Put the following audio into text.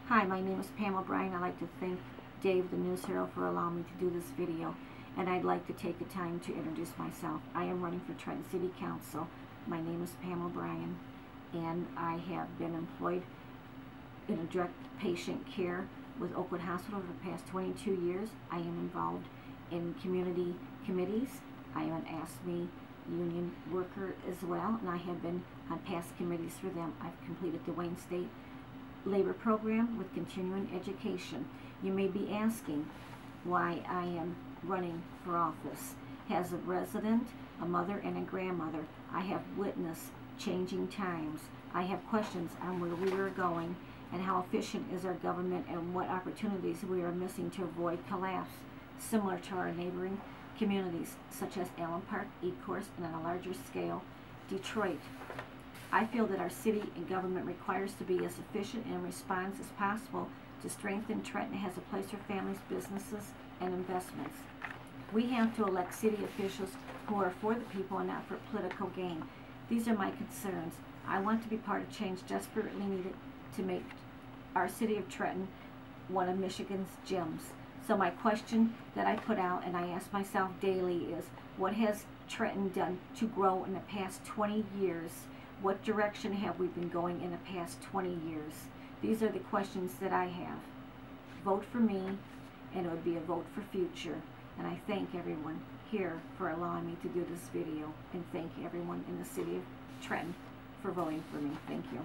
Hi, my name is Pam O'Brien. I'd like to thank Dave, the News Hero, for allowing me to do this video. And I'd like to take the time to introduce myself. I am running for Trenton City Council. My name is Pam O'Brien, and I have been employed in a direct patient care with Oakwood Hospital for the past 22 years. I am involved in community committees. I am an AFSCME union worker as well, and I have been on past committees for them. I've completed the Wayne State Labor Program with continuing education. You may be asking why I am running for office. As a resident, a mother, and a grandmother, I have witnessed changing times. I have questions on where we are going and how efficient is our government and what opportunities we are missing to avoid collapse, similar to our neighboring communities such as Allen Park, Ecorse, and on a larger scale, Detroit. I feel that our city and government requires to be as efficient and responds as possible to strengthen Trenton as a place for families, businesses, and investments. We have to elect city officials who are for the people and not for political gain. These are my concerns. I want to be part of change desperately needed to make our city of Trenton one of Michigan's gems. So my question that I put out and I ask myself daily is, what has Trenton done to grow in the past 20 years? What direction have we been going in the past 20 years? These are the questions that I have. Vote for me, and it would be a vote for future. And I thank everyone here for allowing me to do this video, and thank everyone in the city of Trenton for voting for me. Thank you.